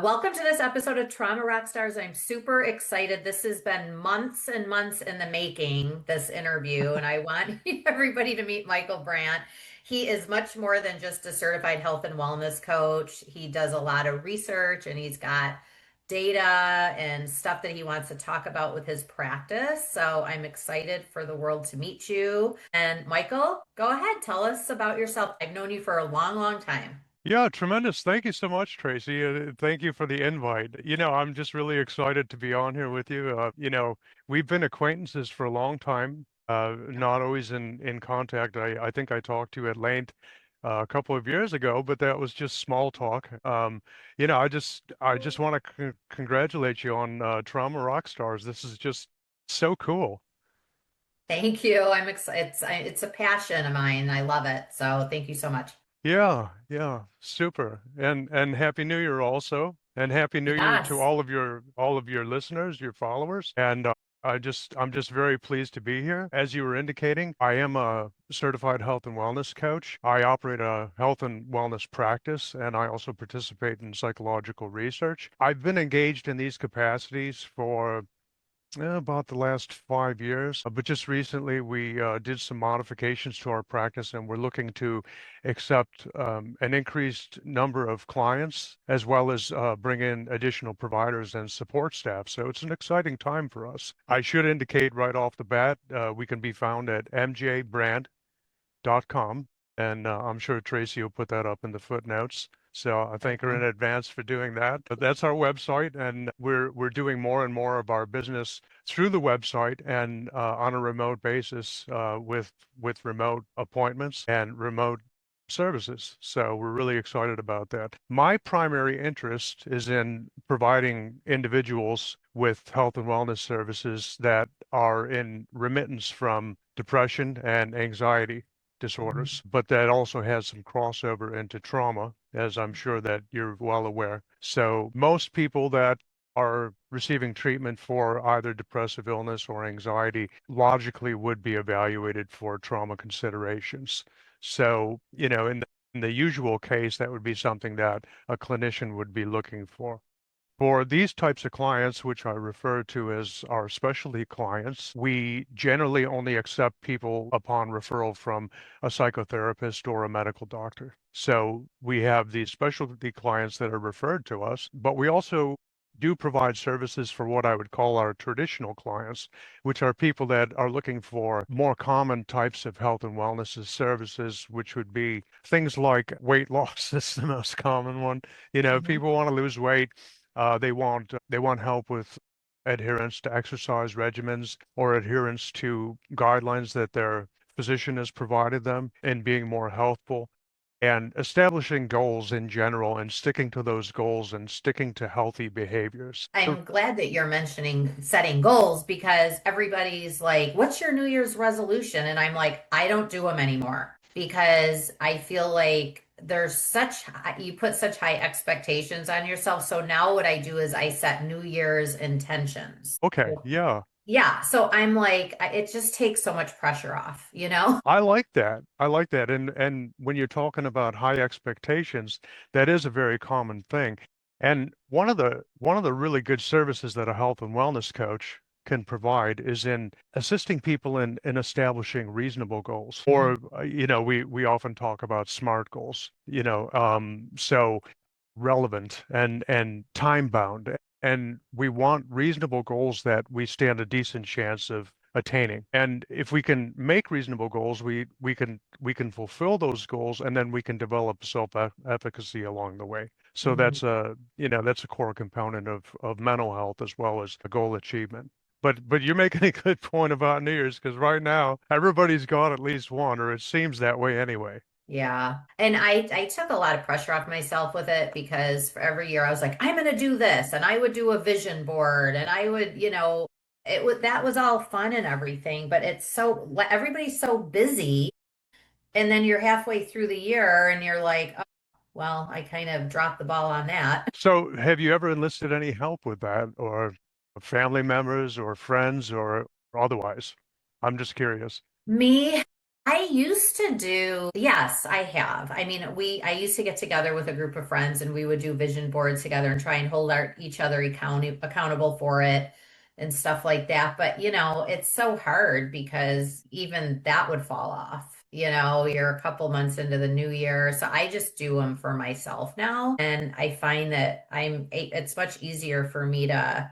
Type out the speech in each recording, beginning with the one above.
Welcome to this episode of Trauma Rockstars. I'm super excited. This has been months and months in the making, this interview, and I want everybody to meet Michael Brandt. He is much more than just a certified health and wellness coach. He does a lot of research and he's got data and stuff that he wants to talk about with his practice. So I'm excited for the world to meet you. And Michael, go ahead, tell us about yourself. I've known you for a long, long time. Yeah, tremendous. Thank you so much, Tracy. Thank you for the invite. I'm just really excited to be on here with you. We've been acquaintances for a long time, not always in contact. I think I talked to you at length a couple of years ago, but that was just small talk. I just want to congratulate you on Trauma Rockstars. This is just so cool. Thank you. I'm excited. It's a passion of mine. I love it. So thank you so much. Yeah, yeah, super. And Happy New Year also. And Happy New Year to Yes. all of your listeners, your followers. And I'm just very pleased to be here. As you were indicating, I am a certified health and wellness coach. I operate a health and wellness practice, and I also participate in psychological research. I've been engaged in these capacities for about the last 5 years. But just recently, we did some modifications to our practice, and we're looking to accept an increased number of clients, as well as bring in additional providers and support staff. So it's an exciting time for us. I should indicate right off the bat, we can be found at mjbrand.com, and I'm sure Tracy will put that up in the footnotes. So I thank her in advance for doing that. But that's our website, and we're doing more and more of our business through the website and on a remote basis with remote appointments and remote services. So we're really excited about that. My primary interest is in providing individuals with health and wellness services that are in remittance from depression and anxiety disorders, but that also has some crossover into trauma, as I'm sure that you're well aware. So most people that are receiving treatment for either depressive illness or anxiety logically would be evaluated for trauma considerations. So, in the usual case, that would be something that a clinician would be looking for. For these types of clients, which I refer to as our specialty clients, we generally only accept people upon referral from a psychotherapist or a medical doctor. So we have these specialty clients that are referred to us, but we also do provide services for what I would call our traditional clients, which are people that are looking for more common types of health and wellness services, which would be things like weight loss. Is the most common one. Mhm. People want to lose weight. They want help with adherence to exercise regimens or adherence to guidelines that their physician has provided them and being more healthful and establishing goals in general and sticking to those goals and sticking to healthy behaviors. I'm glad that you're mentioning setting goals because everybody's like, what's your New Year's resolution? And I'm like, I don't do them anymore because I feel like you put such high expectations on yourself. So now what I do is I set New Year's intentions. Okay, yeah, Yeah. So I'm like, it just takes so much pressure off, you know? I like that. I like that. And when you're talking about high expectations, that is a very common thing. And one of the really good services that a health and wellness coach can provide is in assisting people in establishing reasonable goals. Mhm. Or, we often talk about SMART goals, so relevant and time bound. And we want reasonable goals that we stand a decent chance of attaining. And if we can make reasonable goals, we can fulfill those goals, and then we can develop self-efficacy along the way. So Mhm. that's a core component of mental health as well as goal achievement. But you're making a good point about New Year's because right now everybody's got at least one, or it seems that way anyway. Yeah. And I took a lot of pressure off myself with it because for every year I was like, I'm going to do this. And I would do a vision board and I would, that was all fun and everything. But everybody's so busy. And then you're halfway through the year and you're like, oh, well, I kind of dropped the ball on that. So have you ever enlisted any help with that, or family members or friends or otherwise? I'm just curious. Me, I used to do, yes, I have. I mean, I used to get together with a group of friends and we would do vision boards together and try and hold each other accountable for it and stuff like that. But, it's so hard because even that would fall off. You're a couple months into the new year. So I just do them for myself now. And I find that it's much easier for me to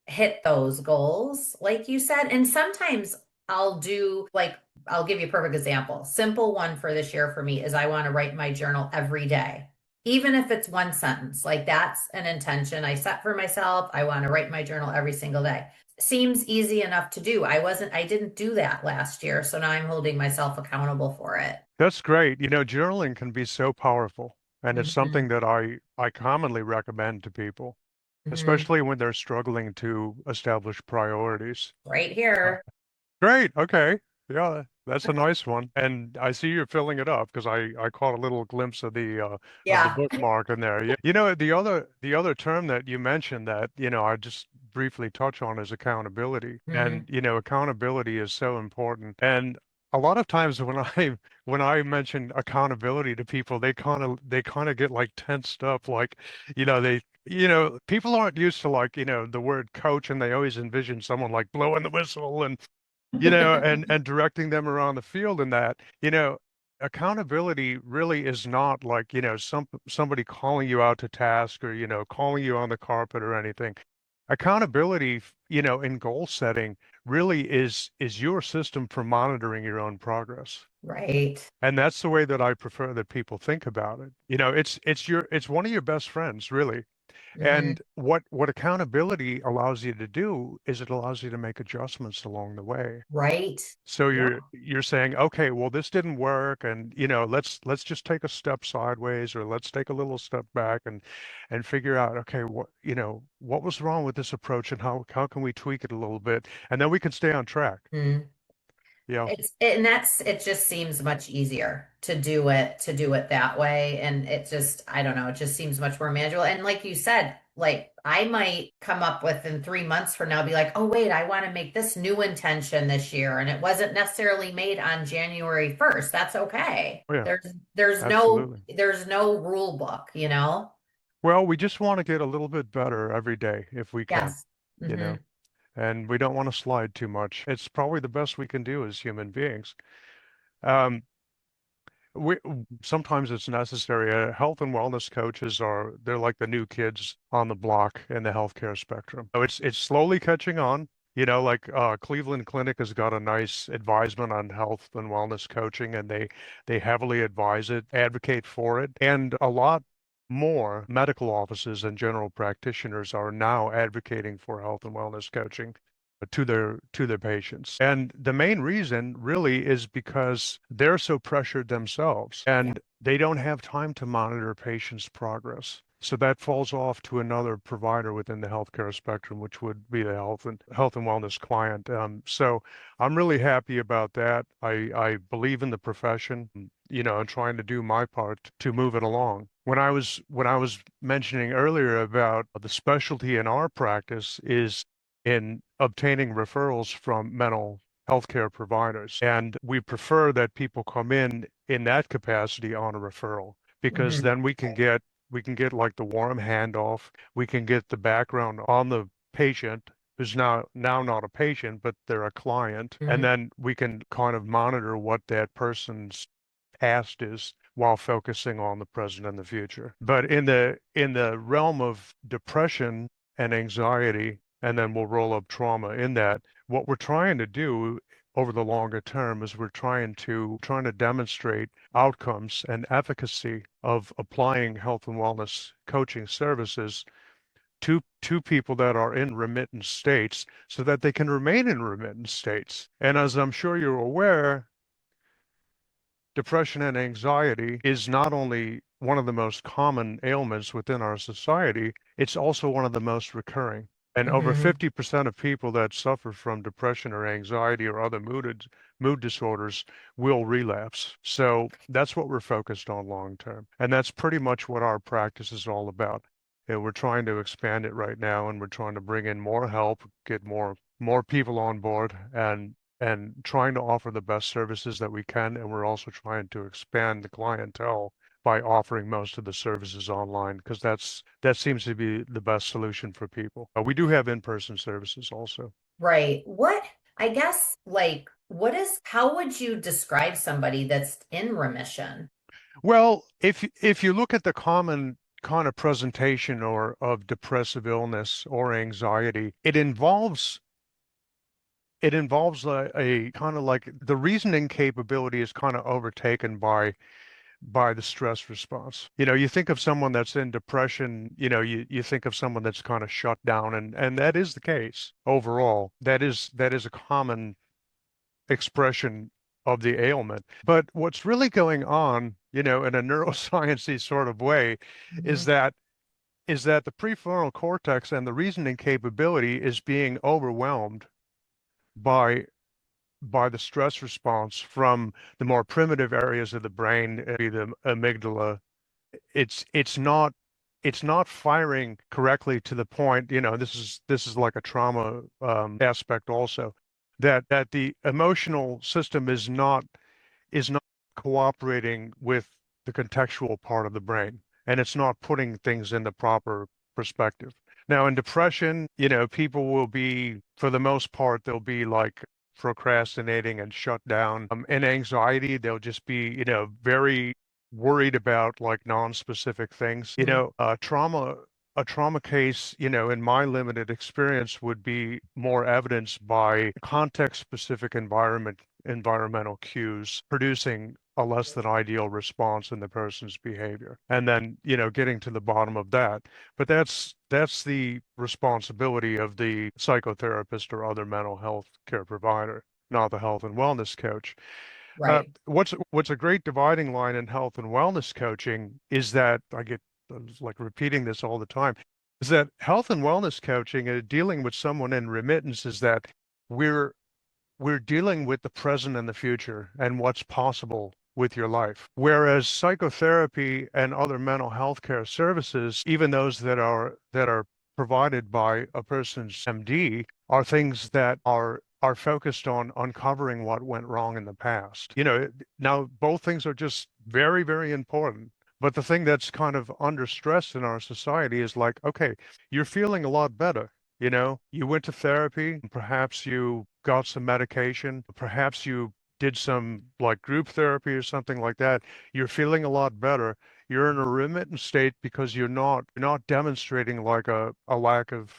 hit those goals, like you said. And sometimes I'll do like, I'll give you a perfect example. Simple one for this year for me is I want to write my journal every day. Even if it's one sentence, like that's an intention I set for myself. I want to write my journal every single day. Seems easy enough to do. I didn't do that last year. So now I'm holding myself accountable for it. That's great. Journaling can be so powerful, and it's Hmm. something that I commonly recommend to people, Hmm. especially when they're struggling to establish priorities. Right Uh, here. Great. Okay. Yeah, that's a nice one. And I see you're filling it up because I caught a little glimpse of the Yeah. bookmark in there. The other term that you mentioned that, I just briefly touch on is accountability. Hmm. And, accountability is so important. And a lot of times when I mention accountability to people, they kind of get like tensed up, like, people aren't used to like, the word coach, and they always envision someone like blowing the whistle and and directing them around the field, and that, accountability really is not like, somebody calling you out to task, or, calling you on the carpet or anything. Accountability, in goal setting really is your system for monitoring your own progress. Right. And that's the way that I prefer that people think about it. It's one of your best friends, really. Hmm. And what accountability allows you to do is it allows you to make adjustments along the way. Right. So Yeah. you're saying, okay, well, this didn't work, and let's just take a step sideways, or let's take a little step back and figure out, okay, what was wrong with this approach, and how can we tweak it a little bit, and then we can stay on track. Mm. Yeah. It just seems much easier to do it that way. And I don't know, it just seems much more manageable. And like you said, like I might come up with in 3 months from now, be like, oh wait, I want to make this new intention this year. And it wasn't necessarily made on January 1st. That's okay. Oh, yeah, There's no absolutely. there's no rule book, you know? Well, we just want to get a little bit better every day if we can, Yes. you Hmm. know, and we don't want to slide too much. It's probably the best we can do as human beings. Um, we Sometimes it's necessary. Health and wellness coaches they're like the new kids on the block in the healthcare spectrum. So it's slowly catching on. Like Cleveland Clinic has got a nice advisement on health and wellness coaching, and they heavily advise it, advocate for it, and a lot more medical offices and general practitioners are now advocating for health and wellness coaching to their patients. And the main reason really is because they're so pressured themselves, Yeah. and they don't have time to monitor patients' progress. So that falls off to another provider within the healthcare spectrum, which would be the health and wellness client. So I'm really happy about that. I believe in the profession, and trying to do my part to move it along. When I was mentioning earlier about the specialty in our practice is in obtaining referrals from mental health care providers. And we prefer that people come in that capacity on a referral, because Hmm. then we can get like the warm handoff. We can get the background on the patient who's now not a patient, but they're a client. And Hmm. then we can kind of monitor what that person's past is while focusing on the present and the future. But in the realm of depression and anxiety, and then we'll roll up trauma in that, what we're trying to do over the longer term is we're trying to demonstrate outcomes and efficacy of applying health and wellness coaching services to people that are in remittance states, so that they can remain in remittance states. And as I'm sure you're aware, depression and anxiety is not only one of the most common ailments within our society, it's also one of the most recurring. And over Hmm. 50% of people that suffer from depression or anxiety or other mood disorders will relapse. So that's what we're focused on long term. And that's pretty much what our practice is all about. And we're trying to expand it right now, and we're trying to bring in more help, get more people on board, and trying to offer the best services that we can. And we're also trying to expand the clientele by offering most of the services online because that seems to be the best solution for people. We do have in-person services also. Right. What, I guess, like, how would you describe somebody that's in remission? Well, if you look at the common kind of presentation or of depressive illness or anxiety, it involves a kind of like the reasoning capability is kind of overtaken by the stress response. You think of someone that's in depression, you think of someone that's kind of shut down, and that is the case overall. That is a common expression of the ailment. But what's really going on, in a neuroscience sort of way, is Mhm. that is that the prefrontal cortex and the reasoning capability is being overwhelmed by the stress response from the more primitive areas of the brain, the amygdala. It's not firing correctly to the point, this is like a trauma aspect also, that the emotional system is not cooperating with the contextual part of the brain, and it's not putting things in the proper perspective. Now, in depression, people will be, for the most part, they'll be like procrastinating and shut down. In anxiety, they'll just be, very worried about like non-specific things. A trauma case, in my limited experience, would be more evidenced by context-specific environmental cues producing a less than ideal response in the person's behavior. And then, getting to the bottom of that. But that's the responsibility of the psychotherapist or other mental health care provider, not the health and wellness coach. Right. What's a great dividing line in health and wellness coaching is that like repeating this all the time, is that health and wellness coaching and dealing with someone in remittance is that we're we're dealing with the present and the future and what's possible with your life. Whereas psychotherapy and other mental health care services, even those that are provided by a person's MD, are things that are focused on uncovering what went wrong in the past. Now both things are just very, very important. But the thing that's kind of under stress in our society is like, okay, you're feeling a lot better. You went to therapy, perhaps you got some medication, perhaps you did some like group therapy or something like that. You're feeling a lot better. You're in a remittent state because you're not demonstrating like a lack of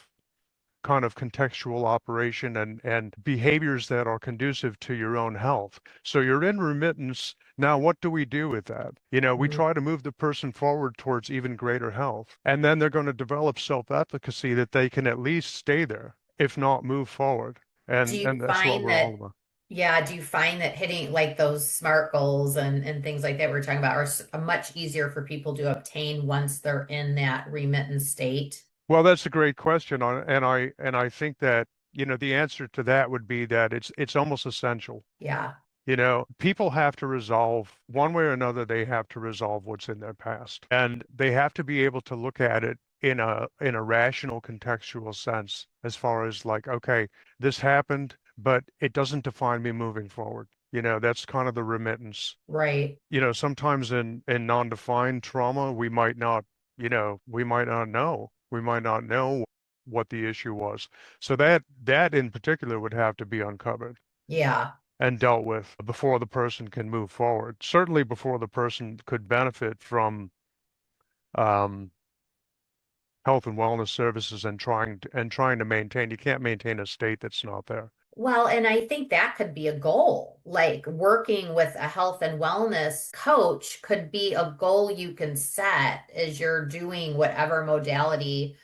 kind of contextual operation and behaviors that are conducive to your own health. So you're in remittance. Now, what do we do with that? We Mhm. try to move the person forward towards even greater health. And then they're going to develop self-efficacy that they can at least stay there, if not move forward. Do And you and that's what find we're all that, about. yeah, do you find that hitting like those SMART goals and things like that we're talking about are much easier for people to obtain once they're in that remittance state? Well, that's a great question, and I think that, the answer to that would be that it's almost essential. Yeah. People have to resolve one way or another, they have to resolve what's in their past. And they have to be able to look at it in a rational contextual sense as far as like, okay, this happened, but it doesn't define me moving forward. That's kind of the remittance. Right. Sometimes in non-defined trauma, we might not know. We might not know what the issue was. So that in particular would have to be uncovered Yeah. and dealt with before the person can move forward. Certainly before the person could benefit from um, health and wellness services and trying to maintain. You can't maintain a state that's not there. Well, and I think that could be a goal. Like working with a health and wellness coach could be a goal you can set as you're doing whatever modality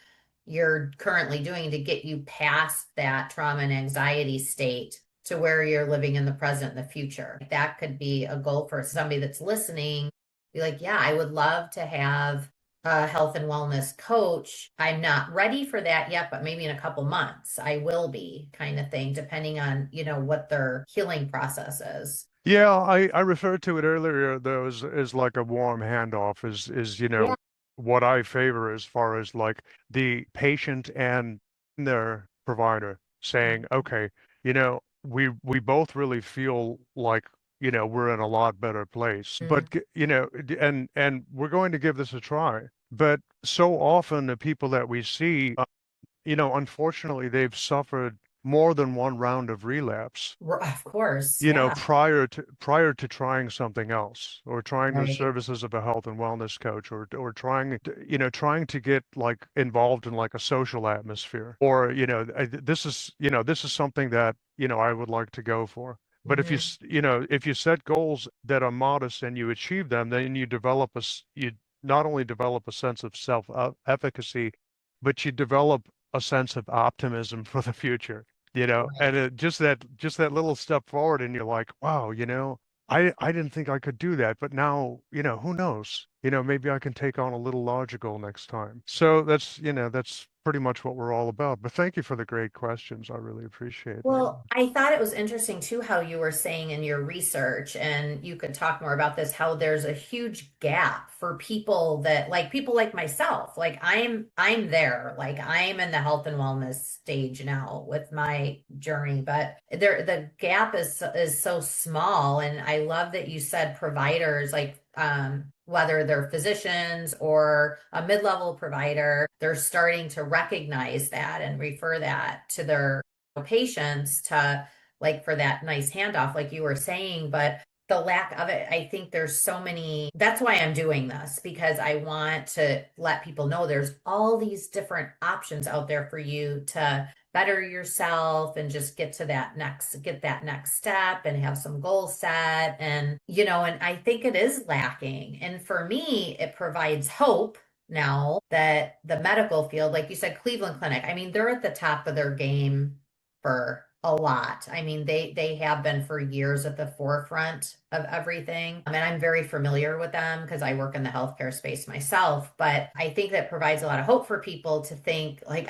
you're currently doing to get you past that trauma and anxiety state to where you're living in the present and the future. That could be a goal for somebody that's listening. Be like, yeah, I would love to have a health and wellness coach. I'm not ready for that yet, but maybe in a couple months I will be, kind of thing, depending on, what their healing process is. Yeah, I referred to it earlier though as like a warm handoff is what I favor as far as like the patient and their provider saying, okay, you know, we both really feel like, we're in a lot better place. Mhm. But and we're going to give this a try. But so often the people that we see, unfortunately, they've suffered more than one round of relapse, Of course. Yeah. prior to trying something else, or trying the Right. services of a health and wellness coach, or trying to get like involved in like a social atmosphere, or this is something that I would like to go for. But Hmm. if you set goals that are modest and you achieve them, then you not only develop a sense of self-efficacy, but you develop a sense of optimism for the future, and Right. just that little step forward, and you're like, wow, I didn't think I could do that, but now, who knows? Maybe I can take on a little larger goal next time. So that's pretty much what we're all about. But thank you for the great questions. I really appreciate that. Well, I thought it was interesting too how you were saying in your research, and you could talk more about this, how there's a huge gap for people like myself. Like I'm there, like I'm in the health and wellness stage now with my journey, but the gap is so small. And I love that you said providers like whether they're physicians or a mid-level provider, they're starting to recognize that and refer that to their patients to like for that nice handoff, like you were saying, but the lack of it, I think there's so many. That's why I'm doing this because I want to let people know there's all these different options out there for you to better yourself and just get that next step and have some goals set. And, and I think it is lacking. And for me, it provides hope now that the medical field, like you said, Cleveland Clinic, I mean, they're at the top of their game for a lot. I mean, they have been for years at the forefront of everything. And I'm very familiar with them because I work in the healthcare space myself. But I think that provides a lot of hope for people to think like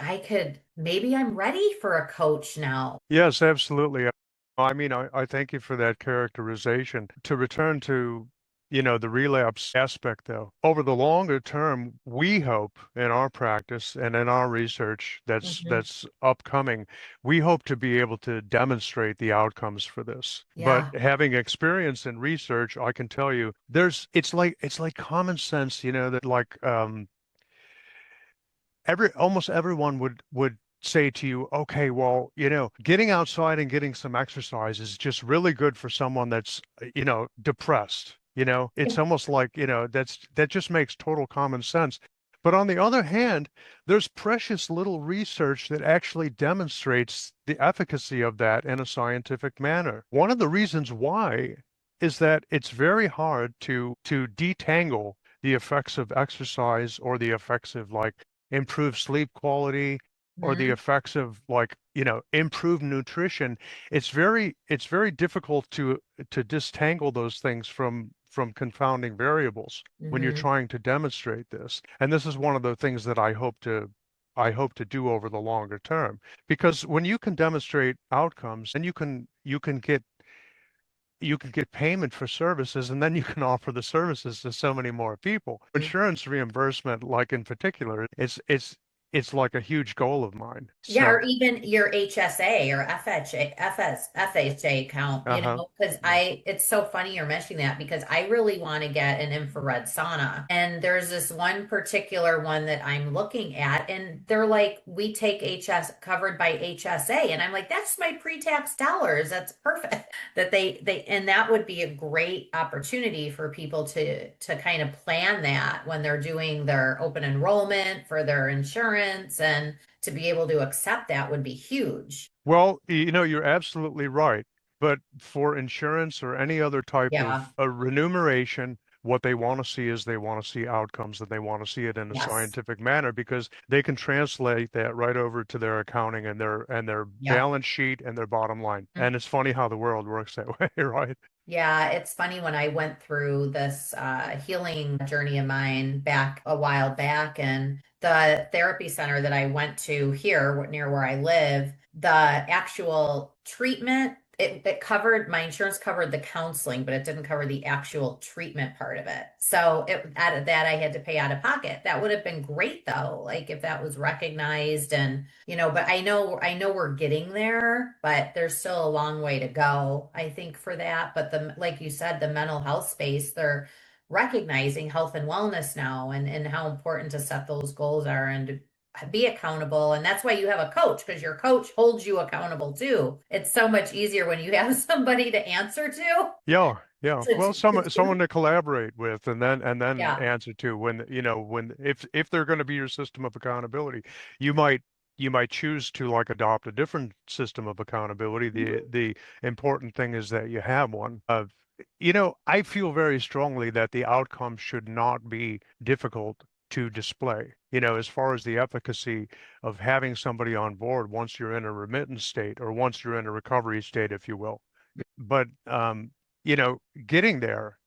maybe I'm ready for a coach now. Yes, absolutely. I mean, I thank you for that characterization. To return to, the relapse aspect, though, over the longer term, we hope in our practice and in our research Mhm. that's upcoming, we hope to be able to demonstrate the outcomes for this. But Yeah. having experience in research, I can tell you, it's like common sense, that like almost everyone would say to you, okay, well, getting outside and getting some exercise is just really good for someone that's, depressed. It's almost like, that just makes total common sense. But on the other hand, there's precious little research that actually demonstrates the efficacy of that in a scientific manner. One of the reasons why is that it's very hard to detangle the effects of exercise, or the effects of like improved sleep quality, or the Mhm. effects of like, improved nutrition. It's very difficult to distangle those things from confounding variables when you're Mhm. trying to demonstrate this. And this is one of the things that I hope to do over the longer term. Because when you can demonstrate outcomes, then you can get payment for services, and then you can offer the services to so many more people. Insurance reimbursement, like in particular, it's like a huge goal of mine. Yeah, or So, even your HSA or FHA account, uh-huh. because Yeah. it's so funny you're mentioning that because I really want to get an infrared sauna. And there's this one particular one that I'm looking at, and they're like, we take covered by HSA. And I'm like, that's my pre-tax dollars. That's perfect. And that would be a great opportunity for people to kind of plan that when they're doing their open enrollment for their insurance, and to be able to accept that would be huge. Well, you're absolutely right. But for insurance or any other type Yeah. of a remuneration, what they want to see is they want to see outcomes, and they want to see it in a Yes. scientific manner, because they can translate that right over to their accounting and their Yeah. balance sheet and their bottom line. Mm. And it's funny how the world works that way, right? Yeah, it's funny when I went through this healing journey of mine back a while back, and the therapy center that I went to here near where I live, the actual treatment it covered my insurance covered the counseling, but it didn't cover the actual treatment part of it. So out of that I had to pay out of pocket. That would have been great though, like if that was recognized and but I know we're getting there, but there's still a long way to go, I think, for that. But the like you said, the mental health space, they're recognizing health and wellness now and how important to set those goals are and to be accountable. And that's why you have a coach, because your coach holds you accountable too. It's so much easier when you have somebody to answer to. Yeah, yeah. Well, To someone to collaborate with, and then yeah. answer to when when if they're going to be your system of accountability, you might you might choose to like adopt a different system of accountability. Mhm. The important thing is that you have one. I feel very strongly that the outcome should not be difficult to display. As far as the efficacy of having somebody on board once you're in a remittance state or once you're in a recovery state, if you will. But getting there,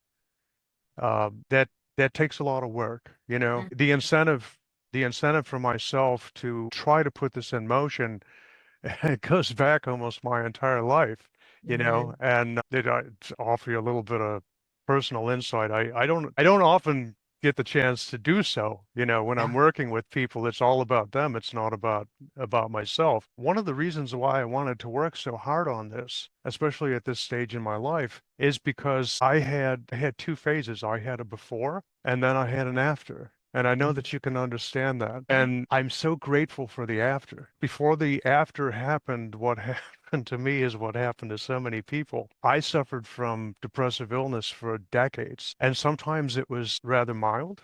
that takes a lot of work. The incentive for myself to try to put this in motion, it goes back almost my entire life, Mhm. and to offer you a little bit of personal insight. I don't often get the chance to do so. When I'm Yeah. working with people, it's all about them. It's not about myself. One of the reasons why I wanted to work so hard on this, especially at this stage in my life, is because I had two phases. I had a before and then I had an after. And I know Mhm. that you can understand that. Yeah. And I'm so grateful for the after. Before the after happened, what happened to me is what happened to so many people. I suffered from depressive illness for decades, and sometimes it was rather mild.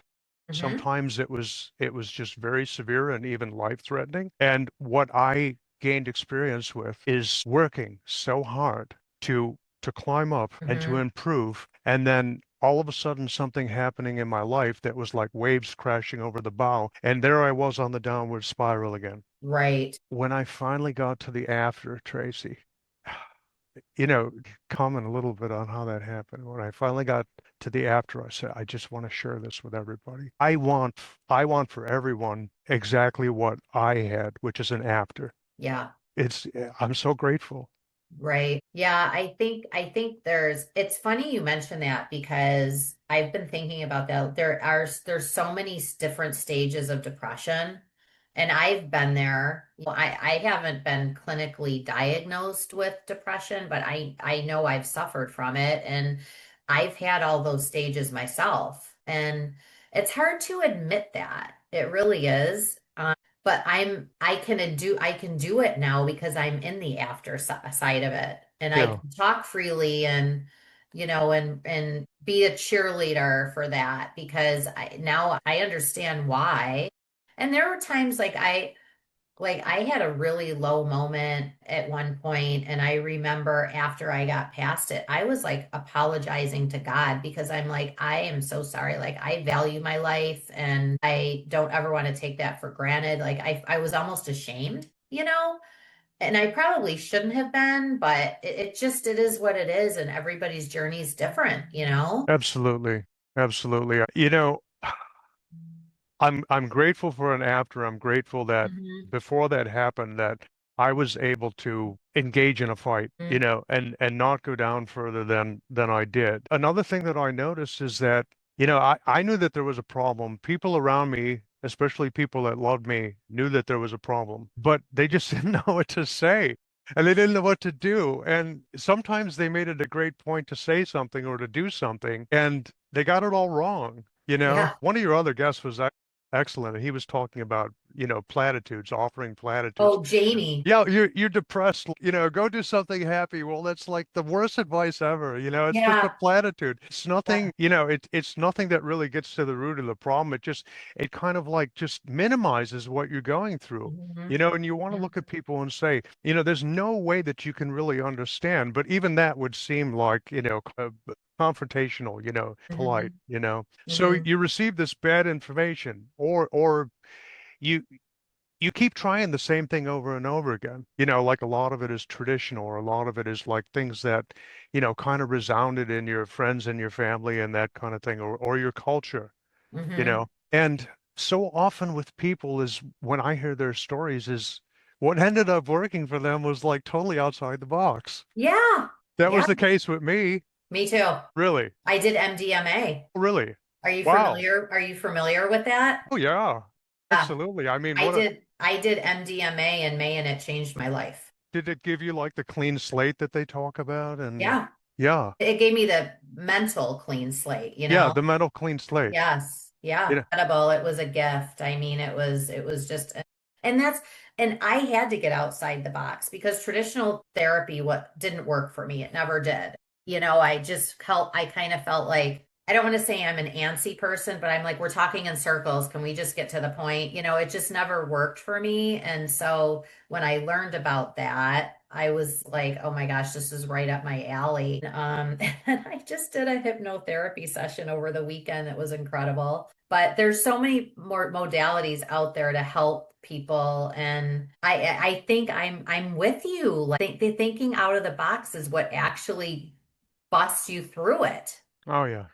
Mhm. Sometimes it was just very severe and even life-threatening. And what I gained experience with is working so hard to climb up and to Mhm. improve, and then all of a sudden something happening in my life that was like waves crashing over the bow, and there I was on the downward spiral again. Right. When I finally got to the after, Tracy, you know, comment a little bit on how that happened. When I finally got to the after, I said, I just want to share this with everybody. I want for everyone exactly what I had, which is an after. Yeah. I'm so grateful. Right. Yeah, I think it's funny you mention that because I've been thinking about that. There's so many different stages of depression, and I've been there. I haven't been clinically diagnosed with depression, but I know I've suffered from it, and I've had all those stages myself. And it's hard to admit that. It really is. But I can do it now because I'm in the side of it, and I Yeah, can talk freely and and be a cheerleader for that because I understand why. And there were times like I had a really low moment at one point, and I remember after I got past it, I was like apologizing to God because I'm like, I am so sorry. Like I value my life and I don't ever want to take that for granted. Like I was almost ashamed. And I probably shouldn't have been, but it is what it is, and everybody's journey is different. absolutely. Absolutely. I'm grateful for an after. I'm grateful that Hmm. before that happened, that I was able to engage in a fight, and not go down further than I did. Another thing that I noticed is that, I knew that there was a problem. People around me, especially people that loved me, knew that there was a problem, but they just didn't know what to say. And they didn't know what to do. And sometimes they made it a great point to say something or to do something, and they got it all wrong. Yeah. One of your other guests was excellent. He was talking about, platitudes, offering platitudes. Oh, Janie. Yeah, you're depressed, go do something happy. Well, that's like the worst advice ever. It's just a Yeah. platitude. It's Yeah. nothing, it's nothing that really gets to the root of the problem. It kind of like just minimizes what you're going through. Hmm. And you want to Yeah. look at people and say, there's no way that you can really understand, but even that would seem like, confrontational, polite, Hmm. So Hmm. you receive this bad information, or you you keep trying the same thing over and over again. Like a lot of it is traditional, or a lot of it is like things that, kind of resounded in your friends and your family and that kind of thing, or your culture, Hmm. And so often with people is when I hear their stories is what ended up working for them was like totally outside the box. Yeah. That Yeah. was the case with me. Me too. Really, I did MDMA. really. Are you Wow. familiar? Are you familiar with that? Oh yeah, Yeah. absolutely. I mean, I what a, did I did MDMA in May and it changed my life. did it give you like the clean slate that they talk about? And Yeah. yeah, It gave me the mental clean slate, you yeah, know? the mental clean slate. Yes. Yeah. You Incredible. It was a gift. I mean, it was just, and that's, and I had to get outside the box because traditional therapy, what didn't work for me, it never did. I kind of felt like, I don't want to say I'm an antsy person, but I'm like, we're talking in circles. Can we just get to the point? It just never worked for me. And so when I learned about that, I was like, oh my gosh, this is right up my alley. And I just did a hypnotherapy session over the weekend that was incredible. But there's so many more modalities out there to help people. And I think I'm with you. Like the thinking out of the box is what actually busts you through it. Oh yeah.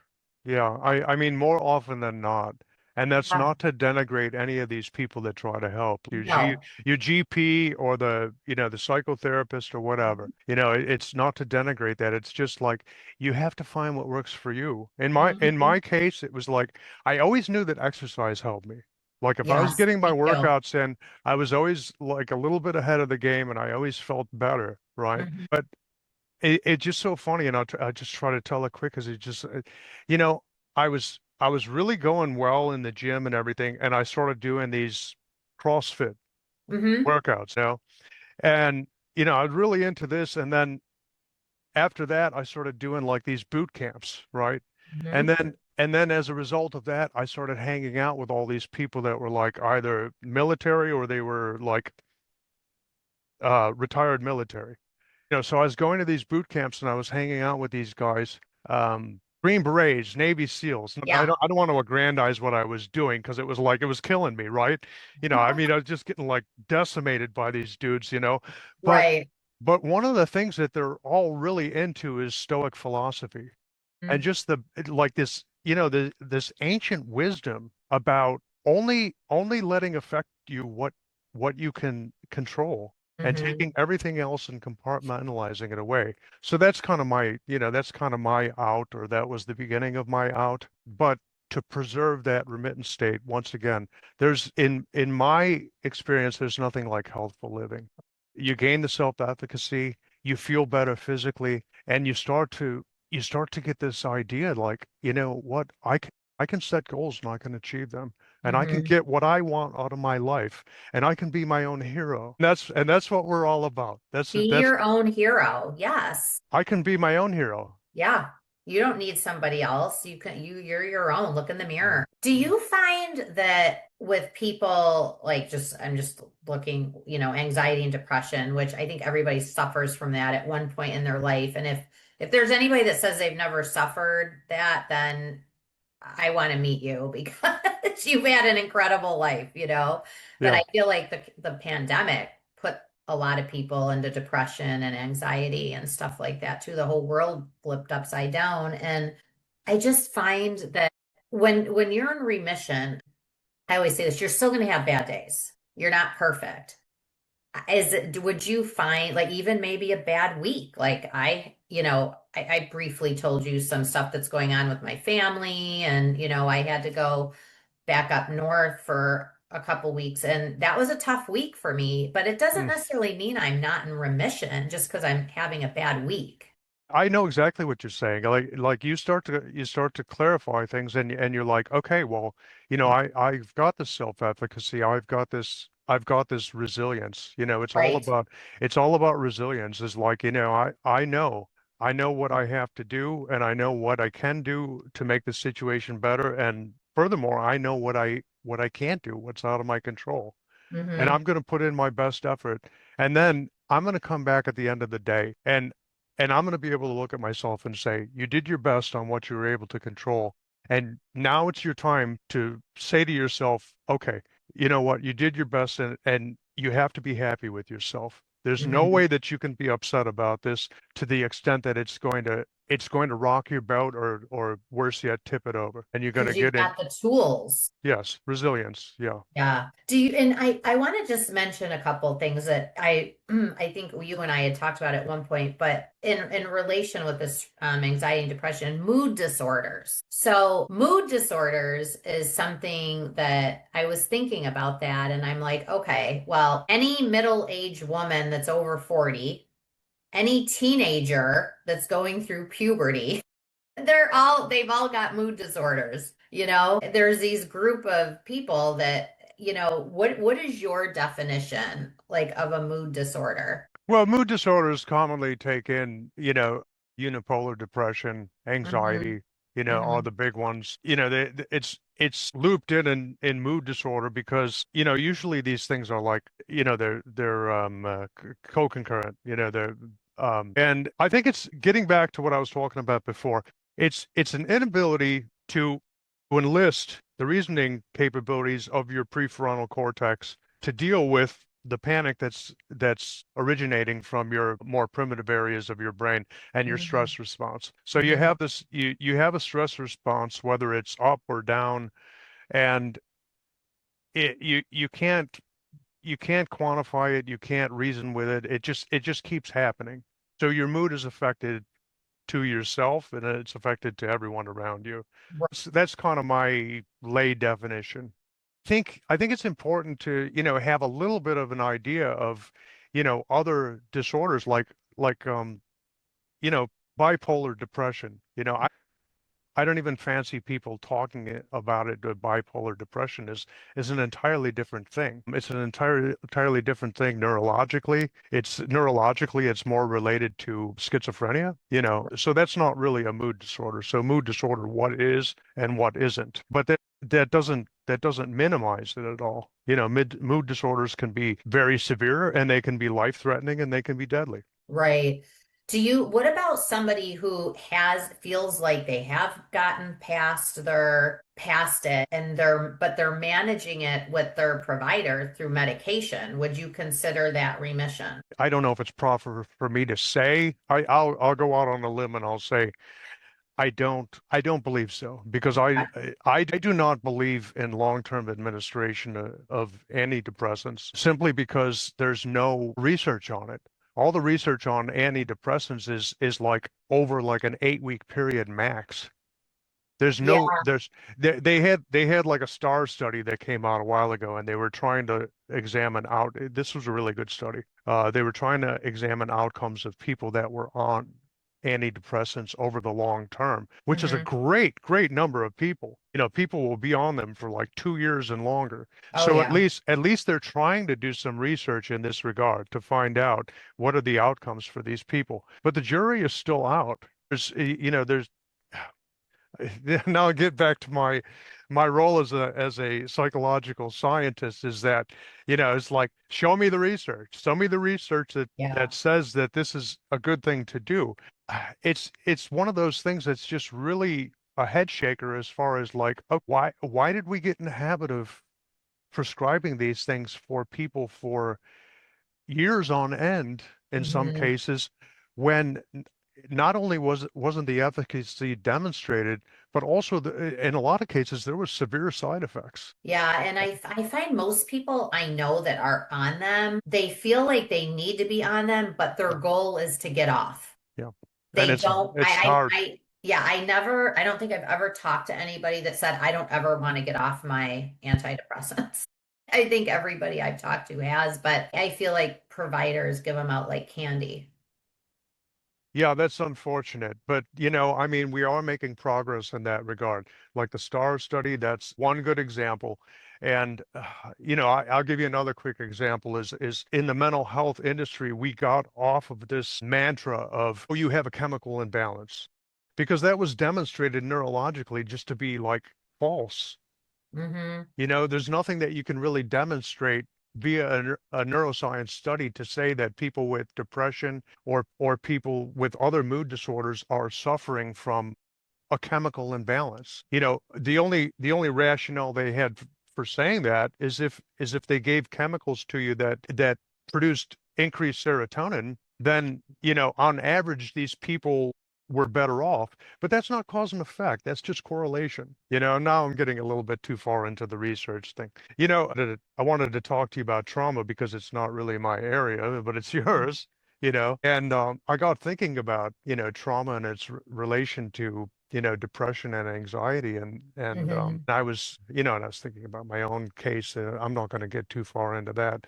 Yeah. I mean more often than not. And that's Yeah. not to denigrate any of these people that try to help. No. Your GP or the psychotherapist or whatever. It's not to denigrate that. It's just like you have to find what works for you. In Mhm. my case, it was like I always knew that exercise helped me. Like if I was Yes, getting my me too. workouts in, I was always like a little bit ahead of the game and I always felt better, right? Mhm. But it's just so funny, and I'll just try to tell it quick because you know, I was really going well in the gym and everything, and I started doing these CrossFit Mhm. workouts. And I was really into this, and then after that, I started doing like these boot camps, right? And Mhm. then as a result of that, I started hanging out with all these people that were like either military or they were like retired military. So I was going to these boot camps and I was hanging out with these guys, Green Berets, Navy SEALs. I Yeah. don't want to aggrandize what I was doing because it was like it was killing me, right? I mean, I was just getting like decimated by these dudes. But Right. but one of the things that they're all really into is Stoic philosophy and Mhm. just like this ancient wisdom about only letting affect you what you can control and Mhm. taking everything else and compartmentalizing it away. So that's kind of my out, or that was the beginning of my out. But to preserve that remittance state, once again, there's in my experience, there's nothing like healthful living. You gain the self-efficacy, you feel better physically, and you start to get this idea like, you know what, I can set goals and I can achieve them and I can Mhm. get what I want out of my life and I can be my own hero. And that's what we're all about. That's Be that's your own hero. Yes. I can be my own hero. Yeah. You don't need somebody else. You're your own. Look in the Mhm. mirror. Do you find that with people like I'm just looking, anxiety and depression, which I think everybody suffers from that at one point in their life. And if there's anybody that says they've never suffered that, then I want to meet you because you've had an incredible life. But Yeah. I feel like the pandemic put a lot of people into depression and anxiety and stuff like that too. The whole world flipped upside down. And I just find that when you're in remission, I always say this, you're still going to have bad days. You're not perfect. Would you find like even maybe a bad week? Like I briefly told you some stuff that's going on with my family, and I had to go back up north for a couple weeks, and that was a tough week for me, but it doesn't Mm. necessarily mean I'm not in remission just because I'm having a bad week. I know exactly what you're saying. Like you start to clarify things and you're like, okay, well, I've got this self-efficacy. I've got this resilience. Right. It's all about resilience. Is like, I know what I have to do and I know what I can do to make the situation better. And furthermore, I know what I can't do, what's out of my control. And Mm-hmm. I'm going to put in my best effort. And then I'm going to come back at the end of the day and I'm going to be able to look at myself and say, you did your best on what you were able to control. And now it's your time to say to yourself, okay, you know what? You did your best and you have to be happy with yourself. There's no Mm-hmm. way that you can be upset about this to the extent that it's going to it's going to rock your boat, or worse yet, tip it over. And you're going to Because you've get in. got the tools. Yes, resilience. Yeah. Yeah. Do you, and I want to just mention a couple things that I think you and I had talked about at one point, but in relation with this anxiety and depression, mood disorders. So mood disorders is something that I was thinking about that, and I'm like, okay, well, any middle-aged woman that's over 40, any teenager that's going through puberty, they've all got mood disorders, you know? There's these group of people that, you know, what is your definition like of a mood disorder? Well, mood disorders commonly take in, unipolar depression, Hmm. anxiety, all Hmm. the big ones. It's looped in mood disorder because, usually these things are like, they're co-concurrent, and I think it's getting back to what I was talking about before. It's an inability to enlist the reasoning capabilities of your prefrontal cortex to deal with the panic that's originating from your more primitive areas of your brain and your Hmm. stress response. So you Hmm. have this you have a stress response, whether it's up or down, and you can't quantify it, you can't reason with it. It just keeps happening. So your mood is affected to yourself, and it's affected to everyone around you. So that's kind of my lay definition. I think it's important to, have a little bit of an idea of, other disorders like you know, bipolar depression. I don't even fancy people talking about it. Bipolar depression is an entirely different thing. It's an entirely different thing neurologically. It's more related to schizophrenia, So that's not really a mood disorder. So mood disorder, what is and what isn't. But that doesn't minimize it at all. Mood disorders can be very severe, and they can be life-threatening, and they can be deadly. Right. What about somebody who feels like they have gotten past it and but they're managing it with their provider through medication? Would you consider that remission? I don't know if it's proper for me to say. I'll go out on a limb and I'll say I don't believe so, because I do not believe in long-term administration of antidepressants, simply because there's no research on it. All the research on antidepressants is like over like an 8-week period max. There's Yeah. no there's they had like a STAR study that came out a while ago, and they were trying to examine out. This was a really good study. They were trying to examine outcomes of people that were on antidepressants over the long term, which is a Hmm. great number of people. People will be on them for like 2 years and longer. Oh So at yeah. least at least they're trying to do some research in this regard to find out what are the outcomes for these people. But the jury is still out. There's now I get back to my role as a psychological scientist, is that, it's like, show me the research. Show me the research that Yeah. says that this is a good thing to do. It's one of those things that's just really a head shaker, as far as like, oh, why did we get in the habit of prescribing these things for people for years on end in some Hmm. cases, when not only wasn't the efficacy demonstrated, but also in a lot of cases there was severe side effects. Yeah, and I find most people I know that are on them, they feel like they need to be on them, but their Yeah, goal is to get off. yeah, and They don't, it's hard. yeah, I don't think I've ever talked to anybody that said, I don't ever want to get off my antidepressants. I think everybody I've talked to has, but I feel like providers give them out like candy. Yeah, that's unfortunate. But, I mean, we are making progress in that regard. Like the STAR study, that's one good example. And, I'll give you another quick example is in the mental health industry, we got off of this mantra of, oh, you have a chemical imbalance, because that was demonstrated neurologically just to be like false. Hmm. There's nothing that you can really demonstrate via a neuroscience study to say that people with depression or people with other mood disorders are suffering from a chemical imbalance. The only rationale they had for saying that is if they gave chemicals to you that produced increased serotonin, then, on average, these people we're better off. But that's not cause and effect. That's just correlation. Now I'm getting a little bit too far into the research thing. I wanted to talk to you about trauma because it's not really my area, but it's yours. And I got thinking about, trauma and its relation to, depression and anxiety. And Hmm. I was, and I was thinking about my own case. I'm not going to get too far into that.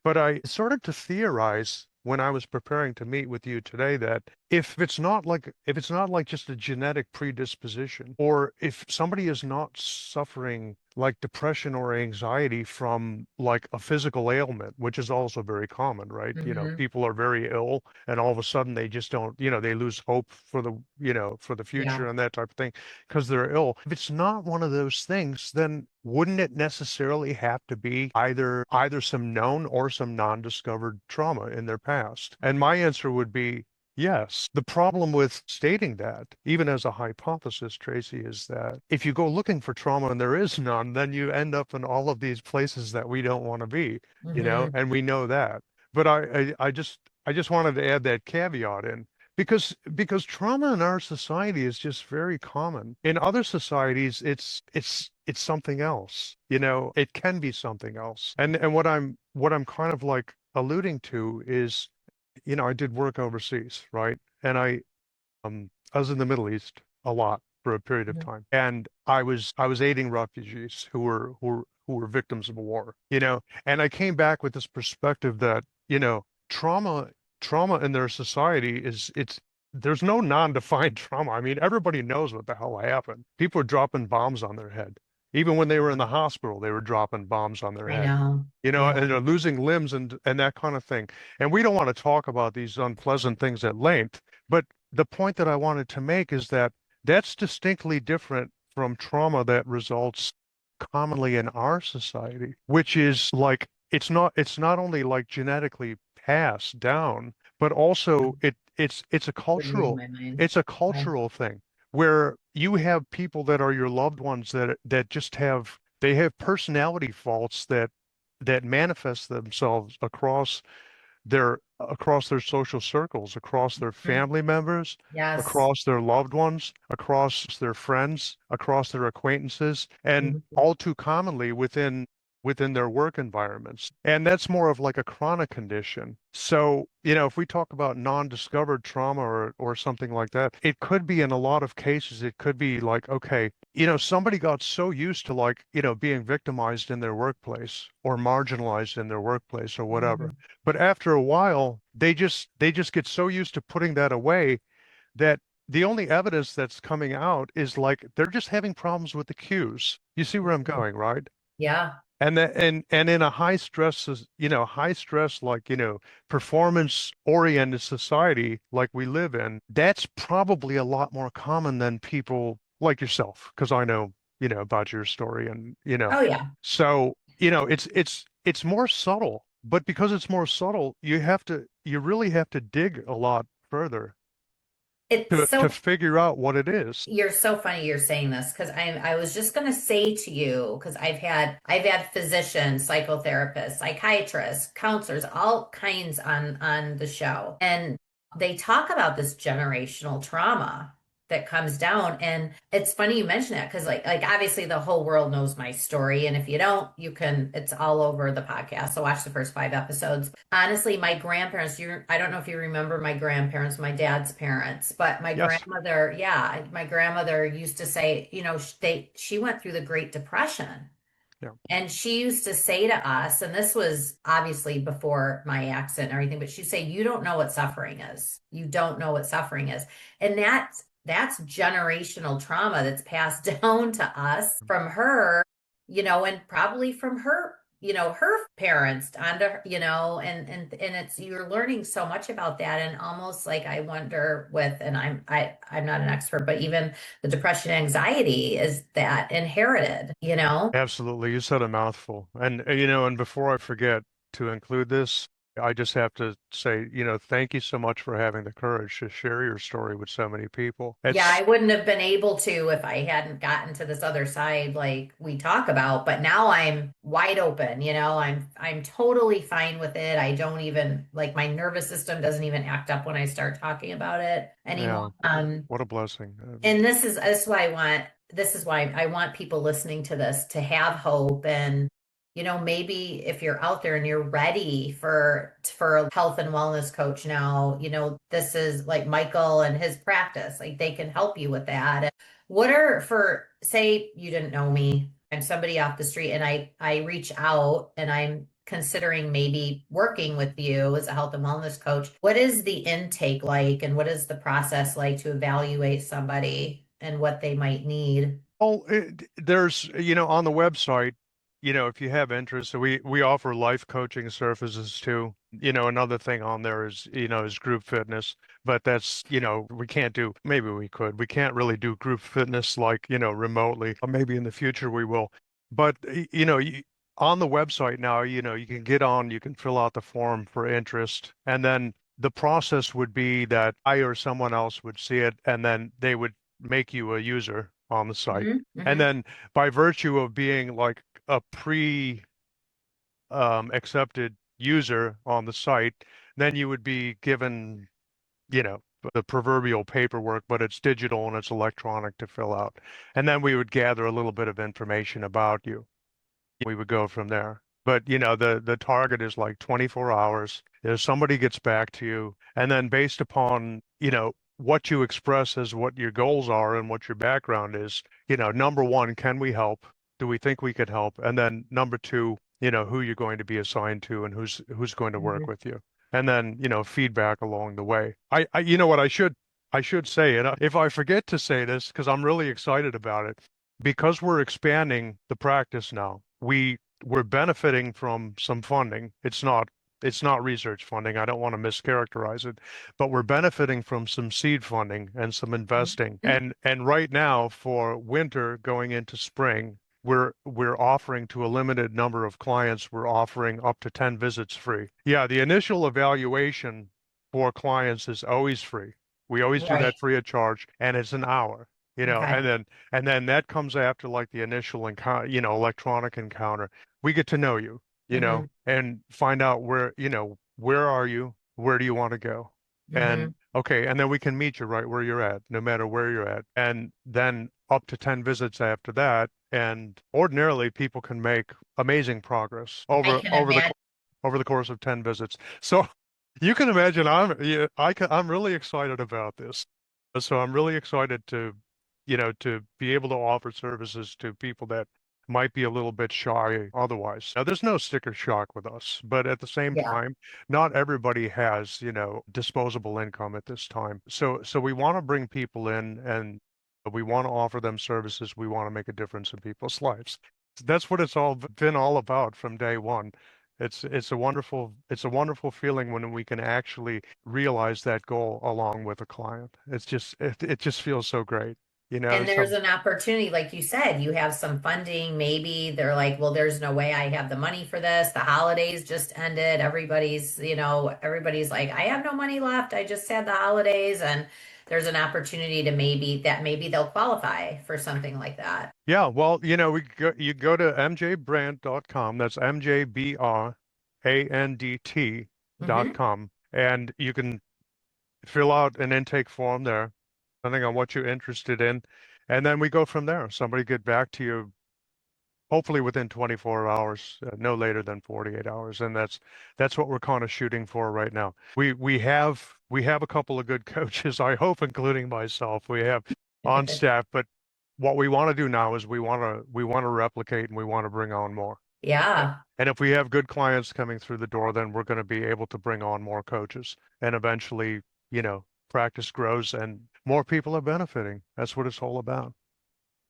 But I started to theorize when I was preparing to meet with you today that if it's not like just a genetic predisposition, or if somebody is not suffering like depression or anxiety from like a physical ailment, which is also very common, right? Hmm. People are very ill and all of a sudden they just don't, they lose hope for the Yeah. future and that type of thing because they're ill. If it's not one of those things, then wouldn't it necessarily have to be either some known or some non-discovered trauma in their past? And my answer would be yes. The problem with stating that, even as a hypothesis, Tracy, is that if you go looking for trauma and there is none, then you end up in all of these places that we don't want to be, Hmm. and we know that. But I just wanted to add that caveat in because trauma in our society is just very common. In other societies, it's something else. It can be something else. And what I'm kind of like alluding to is, I did work overseas, right? And I was in the Middle East a lot for a period of time. And I was aiding refugees who were victims of war, and I came back with this perspective that, trauma in their society there's no non-defined trauma. I mean, everybody knows what the hell happened. People were dropping bombs on their head. Even when they were in the hospital, they were dropping bombs on their I head. know. Yeah. And they're losing limbs and that kind of thing. And we don't want to talk about these unpleasant things at length, but the point that I wanted to make is that that's distinctly different from trauma that results commonly in our society, which is like it's not only like genetically passed down, but also it's a You're reading cultural my mind. it's a Okay. cultural thing where you have people that are your loved ones that just have personality faults that manifest themselves across their social circles, across their Mhm. family members, Yes. across their loved ones, across their friends, across their acquaintances, and Mhm. all too commonly within their work environments. And that's more of like a chronic condition. So, if we talk about non-discovered trauma or something like that, it could be in a lot of cases, it could be like, okay, somebody got so used to like, being victimized in their workplace or marginalized in their workplace or whatever. Mhm. But after a while, they just get so used to putting that away that the only evidence that's coming out is like they're just having problems with the cues. You see where I'm Mhm. going, right? Yeah. And in a high stress, like, performance oriented society like we live in, that's probably a lot more common than people like yourself, because I know, about your story and, Oh yeah. so, it's more subtle, but because it's more subtle, you really have to dig a lot further It's to so figure out what it is. You're so funny you're saying this because I was just gonna say to you because I've had physicians, psychotherapists, psychiatrists, counselors, all kinds on the show. And they talk about this generational trauma that comes down. And it's funny you mention that because like obviously the whole world knows my story. And if you don't, it's all over the podcast. So watch the first 5 episodes. Honestly, my grandparents, I don't know if you remember my grandparents, my dad's parents, but my Yes. grandmother, yeah, my grandmother used to say, she went through the Great Depression. Yeah. And she used to say to us, and this was obviously before my accident and everything, but she'd say, "You don't know what suffering is. You don't know what suffering is." And that's generational trauma that's passed down to us from her, and probably from her parents onto her, and it's you're learning so much about that. And almost like I wonder and I'm not an expert, but even the depression anxiety, is that inherited? Absolutely. You said a mouthful. And before I forget to include this, I just have to say, thank you so much for having the courage to share your story with so many people. Yeah, I It's, wouldn't have been able to if I hadn't gotten to this other side like we talk about, but now I'm wide open, I'm totally fine with it. I don't even like my nervous system doesn't even act up when I start talking about it anymore. yeah, what a blessing. And this is why I want people listening to this to have hope. And maybe if you're out there and you're ready for a health and wellness coach now, this is like Michael and his practice, like they can help you with that. What are for say you didn't know me, I'm somebody off the street and I reach out and I'm considering maybe working with you as a health and wellness coach. What is the intake like and what is the process like to evaluate somebody and what they might need? Oh, there's, on the website, if you have interest, so we offer life coaching services too. Another thing on there is group fitness, but that's, we can't do, maybe we could, we can't really do group fitness like, remotely. Or maybe in the future we will. But, on the website now, you can get on, you can fill out the form for interest, and then the process would be that I or someone else would see it, and then they would make you a user on the site. Hmm. And Hmm. then by virtue of being like a pre accepted user on the site, then you would be given, you know, the proverbial paperwork, but it's digital and it's electronic to fill out. And then we would gather a little bit of information about you. We would go from there. But the target is like 24 hours. If somebody gets back to you, and then based upon, what you express as what your goals are and what your background is, number one, can we help? Do we think we could help? And then number two, who you're going to be assigned to and who's going to work Hmm. with you. And then, feedback along the way. You know what I should say, and if I forget to say this, because I'm really excited about it, because we're expanding the practice now, we're benefiting from some funding. It's not research funding. I don't want to mischaracterize it, but we're benefiting from some seed funding and some investing. And right now for winter going into spring, we're offering to a limited number of clients, we're offering up to 10 visits free. Yeah, the initial evaluation for clients is always free. We always do Right. that free of charge, and it's an hour, Okay. and then that comes after like the initial encounter, electronic encounter. We get to know you, Hmm. and find out where are you? Where do you want to go? Hmm. And okay, and then we can meet you right where you're at, no matter where you're at. And then up to 10 visits after that. And ordinarily people can make amazing progress I over can over the imagine. over the course of 10 visits. So you can imagine I'm really excited about this. So I'm really excited to be able to offer services to people that might be a little bit shy otherwise. Now, there's no sticker shock with us, but at the same Yeah. time, not everybody has, disposable income at this time. So we want to bring people in and we want to offer them services. We want to make a difference in people's lives. That's what it's all been all about from day one. It's a wonderful feeling when we can actually realize that goal along with a client. It just feels so great. And there's Some an opportunity, like you said, you have some funding. Maybe they're like, well, there's no way I have the money for this. The holidays just ended. Everybody's like, I have no money left. I just had the holidays. And there's an opportunity to maybe they'll qualify for something like that. Yeah, well, you go to mjbrandt.com. That's MJBRANDT dot Hmm. com, and you can fill out an intake form there, depending on what you're interested in, and then we go from there. Somebody get back to you hopefully within 24 hours, no later than 48 hours, and that's what we're kind of shooting for right now. We have a couple of good coaches, I hope, including myself. We have on staff, but what we want to do now is we want to replicate and we want to bring on more. Yeah. And if we have good clients coming through the door, then we're going to be able to bring on more coaches, and eventually, practice grows and more people are benefiting. That's what it's all about.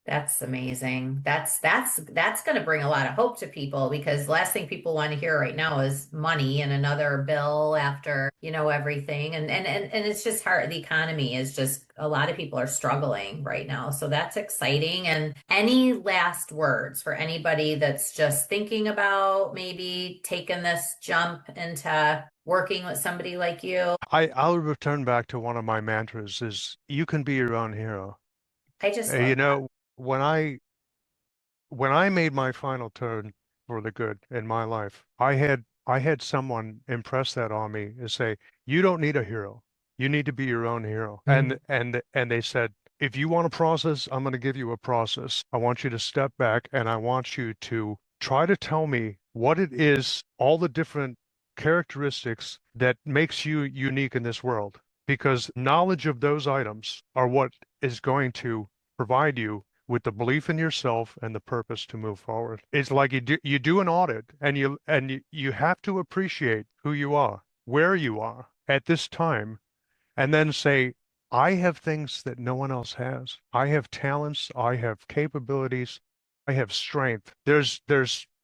That's amazing. That's going to bring a lot of hope to people because the last thing people want to hear right now is money and another bill after, everything. And it's just hard. The economy is just a lot of people are struggling right now. So that's exciting. And any last words for anybody that's just thinking about maybe taking this jump into working with somebody like you? I'll return back to one of my mantras is you can be your own hero. I just You love that. know, when I made my final turn for the good in my life, I had someone impress that on me and say, "You don't need a hero. You need to be your own hero." And they said, "If you want a process, I'm going to give you a process. I want you to step back and I want you to try to tell me what it is, all the different characteristics that makes you unique in this world, because knowledge of those items are what is going to provide you with the belief in yourself and the purpose to move forward. It's like you do an audit and you have to appreciate who you are, where you are at this time, and then say, I have things that no one else has. I have talents, I have capabilities, I have strength. There's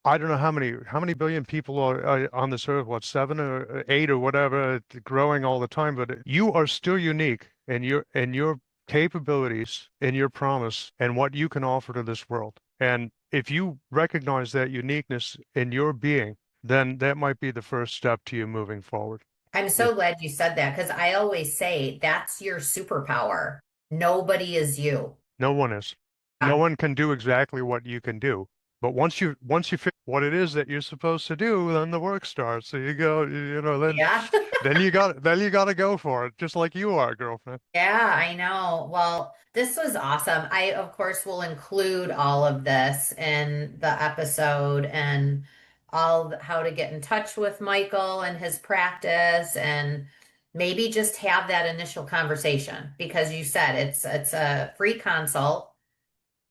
I don't know how many billion people are on this earth, what, 7 or 8 or whatever, growing all the time, but you are still unique in your capabilities, in your promise, and what you can offer to this world. And if you recognize that uniqueness in your being, then that might be the first step to you moving forward. I'm Yeah. so glad you said that because I always say that's your superpower. Nobody is you. No one is. No Yeah. one can do exactly what you can do. But once you figure what it is that you're supposed to do, then the work starts. So you go, then Yeah. then you got to go for it, just like you are, girlfriend. Yeah, I know. Well, this was awesome. I, of course, will include all of this in the episode and how to get in touch with Michael and his practice and maybe just have that initial conversation because you said it's a free consult.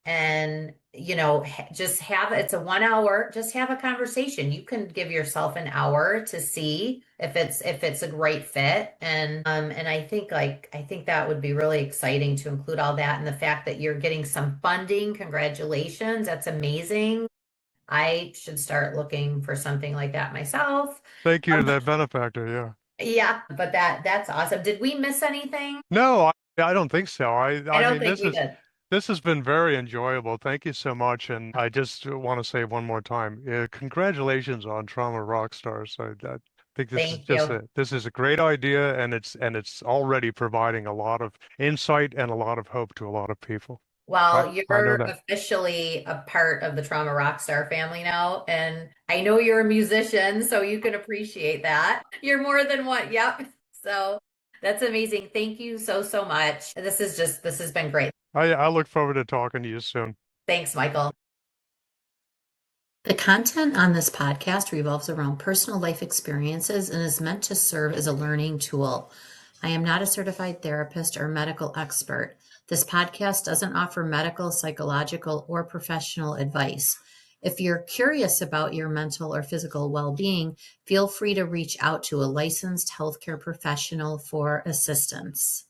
And just have it's a 1 hour, just have a conversation. You can give yourself an hour to see if it's a great fit. And I think that would be really exciting to include all that and the fact that you're getting some funding. Congratulations, that's amazing. I should start looking for something like that myself. Thank you to um, that benefactor. Yeah. yeah, but that's awesome. Did we miss anything? No, I don't think so. I I I don't mean, think this we is did. this has been very enjoyable. Thank you so much. And I just want to say one more time, congratulations on Trauma Rockstars. I think Thank you. this is a great idea, and it's already providing a lot of insight and a lot of hope to a lot of people. I Well, I know you're that. officially a part of the Trauma Rockstar family now, and I know you're a musician, so you can appreciate that. You're more than one. Yep. So that's amazing. Thank you so, so much. This has been great. I look forward to talking to you soon. Thanks, Michael. The content on this podcast revolves around personal life experiences and is meant to serve as a learning tool. I am not a certified therapist or medical expert. This podcast doesn't offer medical, psychological, or professional advice. If you're curious about your mental or physical well being, feel free to reach out to a licensed healthcare professional for assistance.